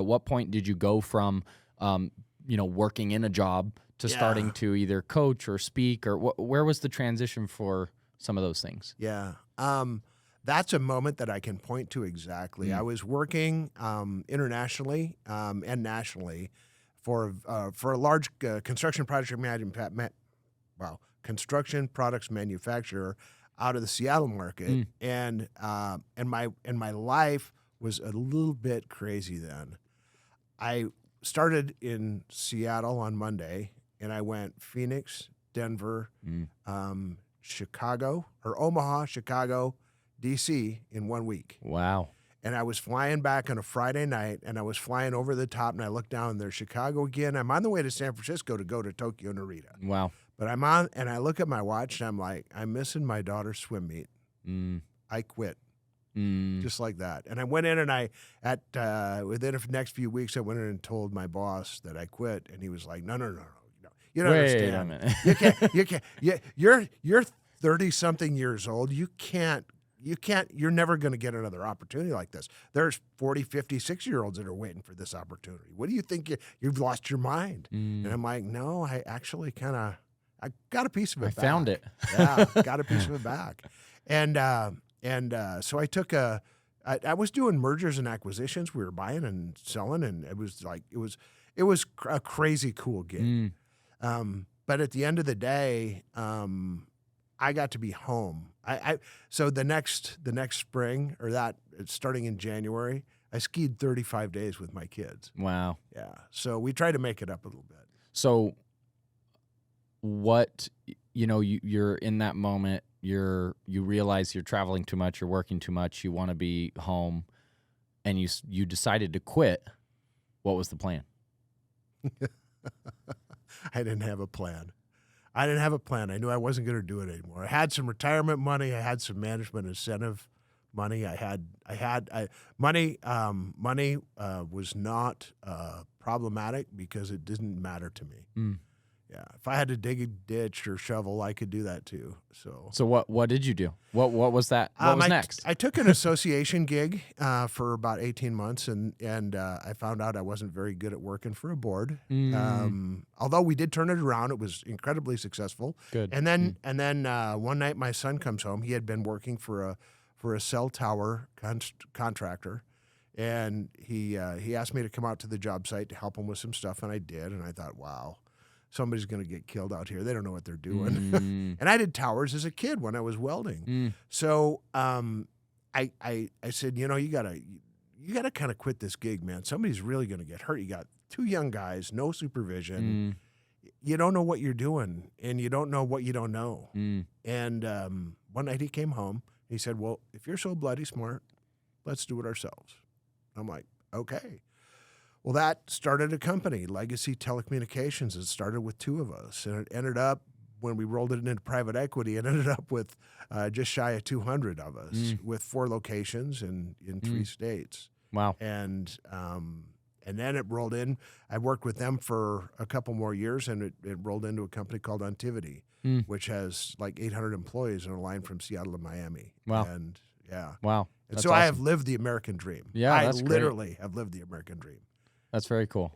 what point did you go from, working in a job to starting to either coach or speak, or where was the transition for some of those things? Yeah. That's a moment that I can point to exactly. I was working internationally and nationally for a large construction products manufacturer out of the Seattle market, and my life was a little bit crazy then. I started in Seattle on Monday, and I went Phoenix, Denver, Omaha, Chicago, DC in 1 week. Wow. And I was flying back on a Friday night, and I was flying over the top, and I looked down, and there's Chicago again. I'm on the way to San Francisco to go to Tokyo Narita. Wow. But I'm on, and I look at my watch, and I'm like, I'm missing my daughter's swim meet. I quit. Just like that. And I went in, and within the next few weeks, I went in and told my boss that I quit, and he was like, no. You don't Wait understand. a minute. You can't. You're 30-something years old. You're never going to get another opportunity like this. There's 40, 50, 60-year-olds that are waiting for this opportunity. What do you think? You've lost your mind. And I'm like, no, I actually I got a piece of it back. I found it. Yeah, got a piece of it back. And so I took I was doing mergers and acquisitions. We were buying and selling, and it was a crazy cool gig. But at the end of the day, I got to be home. So the next spring, or starting in January, I skied 35 days with my kids. Wow. Yeah. So we tried to make it up a little bit. So what, you're in that moment, you realize you're traveling too much, you're working too much, you want to be home, and you decided to quit. What was the plan? I didn't have a plan. I knew I wasn't going to do it anymore. I had some retirement money. I had some management incentive money. Money was not problematic because it didn't matter to me. Yeah, if I had to dig a ditch or shovel, I could do that too. So what did you do? What was that? What was next? I took an association gig for about 18 months, and I found out I wasn't very good at working for a board. Although we did turn it around, it was incredibly successful. Good. And then one night my son comes home. He had been working for a cell tower contractor, and he asked me to come out to the job site to help him with some stuff, and I did. And I thought, wow. Somebody's going to get killed out here. They don't know what they're doing. And I did towers as a kid when I was welding. So I said, you gotta kind of quit this gig, man. Somebody's really going to get hurt. You got two young guys, no supervision. You don't know what you're doing, and you don't know what you don't know. And one night he came home. He said, well, if you're so bloody smart, let's do it ourselves. I'm like, okay. Well, that started a company, Legacy Telecommunications. It started with two of us, and it ended up, when we rolled it into private equity, it ended up with just shy of 200 of us, with 4 locations in 3 states. Wow. And then it rolled in. I worked with them for a couple more years, and it rolled into a company called Ontivity, which has like 800 employees and a line from Seattle to Miami. Wow. And yeah. Wow. And so awesome. I have lived the American dream. Yeah, I that's literally have lived the American dream. That's very cool.